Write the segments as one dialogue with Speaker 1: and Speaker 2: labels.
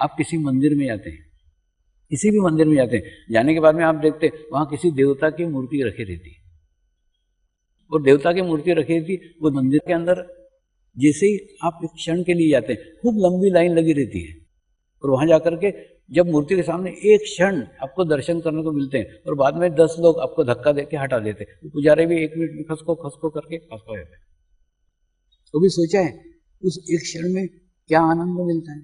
Speaker 1: आप किसी मंदिर में जाते हैं, किसी भी मंदिर में जाते हैं, जाने के बाद में आप देखते हैं वहाँ किसी देवता की मूर्ति रखी रहती है, और देवता की मूर्ति रखी रहती, वो मंदिर के अंदर जैसे ही आप एक क्षण के लिए जाते हैं, खूब लंबी लाइन लगी रहती है, और वहाँ जाकर के जब मूर्ति के सामने एक क्षण आपको दर्शन करने को मिलते हैं, और बाद में 10 लोग आपको धक्का देके हटा देते हैं, पुजारी भी 1 मिनट में खसको करके पास हो जाते हैं। तो भी सोचा है उस एक क्षण में क्या आनंद मिलता है,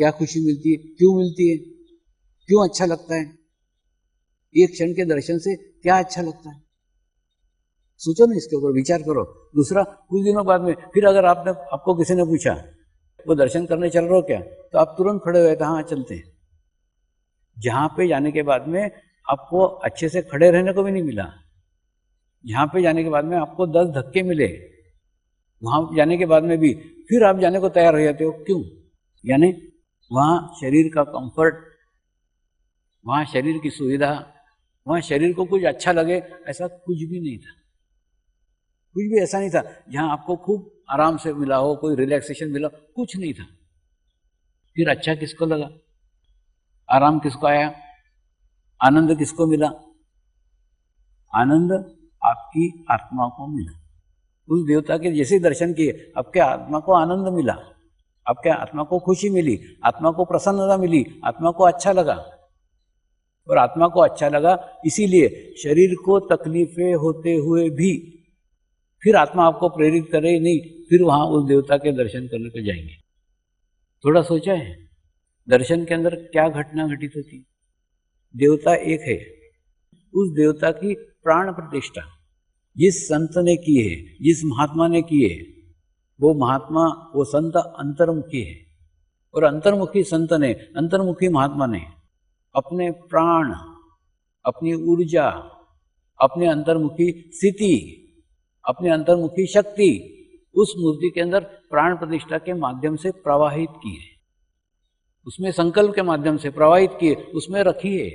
Speaker 1: क्या खुशी मिलती है, क्यों मिलती है, क्यों अच्छा लगता है, एक क्षण के दर्शन से क्या अच्छा लगता है, सोचो ना, इसके ऊपर विचार करो। दूसरा, कुछ दिनों बाद में फिर अगर आपको किसी ने पूछा वो दर्शन करने चल रहे हो क्या, तो आप तुरंत खड़े हुए थे, हाँ चलते हैं। जहां पे जाने के बाद में आपको अच्छे से खड़े रहने को भी नहीं मिला, जहां पे जाने के बाद में आपको 10 धक्के मिले, वहां जाने के बाद में भी फिर आप जाने को तैयार हो जाते हो, क्यों? यानी वहां शरीर का कंफर्ट, वहां शरीर की सुविधा, वहां शरीर को कुछ अच्छा लगे, ऐसा कुछ भी नहीं था, कुछ भी ऐसा नहीं था जहां आपको खूब आराम से मिला हो, कोई रिलैक्सेशन मिला, कुछ नहीं था। फिर अच्छा किसको लगा, आराम किसको आया, आनंद किसको मिला? आनंद आपकी आत्मा को मिला। उस देवता के जैसे दर्शन किए, आपके आत्मा को आनंद मिला, आपके आत्मा को खुशी मिली, आत्मा को प्रसन्नता मिली, आत्मा को अच्छा लगा। और आत्मा को अच्छा लगा इसीलिए शरीर को तकलीफें होते हुए भी फिर आत्मा आपको प्रेरित करे नहीं, फिर वहां उस देवता के दर्शन करने को जाएंगे। थोड़ा सोचा है दर्शन के अंदर क्या घटना घटित होती? देवता एक है, उस देवता की प्राण प्रतिष्ठा जिस संत ने की है, जिस महात्मा ने की है, वो महात्मा, वो संत अंतर्मुखी है, और अंतर्मुखी संत ने, अंतर्मुखी महात्मा ने अपने प्राण, अपनी ऊर्जा, अपने अंतर्मुखी स्थिति, अपनी अंतर्मुखी शक्ति उस मूर्ति के अंदर प्राण प्रतिष्ठा के माध्यम से प्रवाहित की है, उसमें संकल्प के माध्यम से प्रवाहित किए, उसमें रखी है।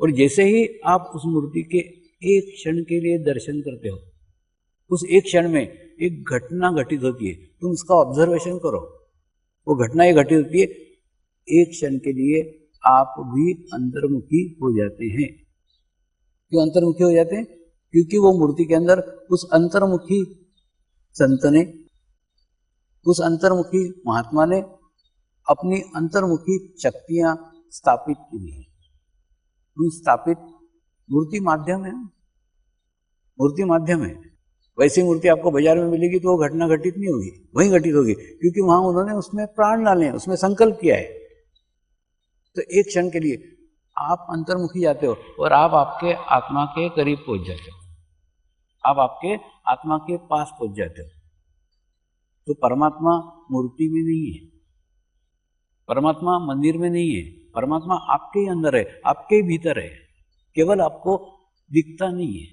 Speaker 1: और जैसे ही आप उस मूर्ति के एक क्षण के लिए दर्शन करते हो, उस एक क्षण में एक घटना घटित होती है, तुम उसका ऑब्जर्वेशन करो। वो घटना ये घटित होती है, एक क्षण के लिए आप भी अंतर्मुखी हो जाते हैं। क्यों अंतर्मुखी हो जाते हैं? क्योंकि वो मूर्ति के अंदर उस अंतर्मुखी संत ने, उस अंतर्मुखी महात्मा ने अपनी अंतर्मुखी शक्तियां स्थापित की है। उन स्थापित मूर्ति माध्यम है, मूर्ति माध्यम है। वैसी मूर्ति आपको बाजार में मिलेगी तो वो घटना घटित नहीं होगी, वहीं घटित होगी, क्योंकि वहां उन्होंने उसमें प्राण डाले, उसमें संकल्प किया है। तो एक क्षण के लिए आप अंतर्मुखी जाते हो और आप आपके आत्मा के करीब पहुंच जाते हो, आप आपके आत्मा के पास पहुंच जाते हो। तो परमात्मा मूर्ति में नहीं है, परमात्मा मंदिर में नहीं है, परमात्मा आपके ही अंदर है, आपके ही भीतर है, केवल आपको दिखता नहीं है,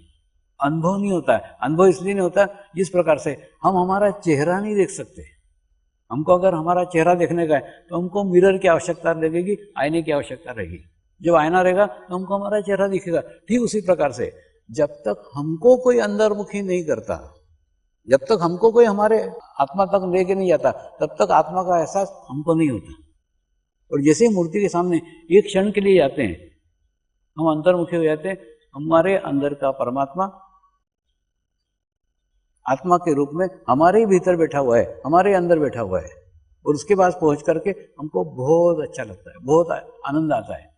Speaker 1: अनुभव नहीं होता है। अनुभव इसलिए नहीं होता जिस प्रकार से हम हमारा चेहरा नहीं देख सकते। हमको अगर हमारा चेहरा देखने का है तो हमको मिरर की आवश्यकता लगेगी, आईने की आवश्यकता रहेगी। जब आईना रहेगा तो हमको हमारा चेहरा दिखेगा। ठीक उसी प्रकार से जब तक हमको कोई अंतर्मुखी नहीं करता, जब तक हमको कोई हमारे आत्मा तक लेके नहीं जाता, तब तक आत्मा का एहसास हमको नहीं होता। और जैसे ही मूर्ति के सामने एक क्षण के लिए जाते हैं, हम अंतर्मुखी हो जाते हैं, हमारे अंदर का परमात्मा आत्मा के रूप में हमारे ही भीतर बैठा हुआ है, हमारे अंदर बैठा हुआ है। और उसके पास पहुंच करके हमको बहुत अच्छा लगता है, बहुत आनंद आता है।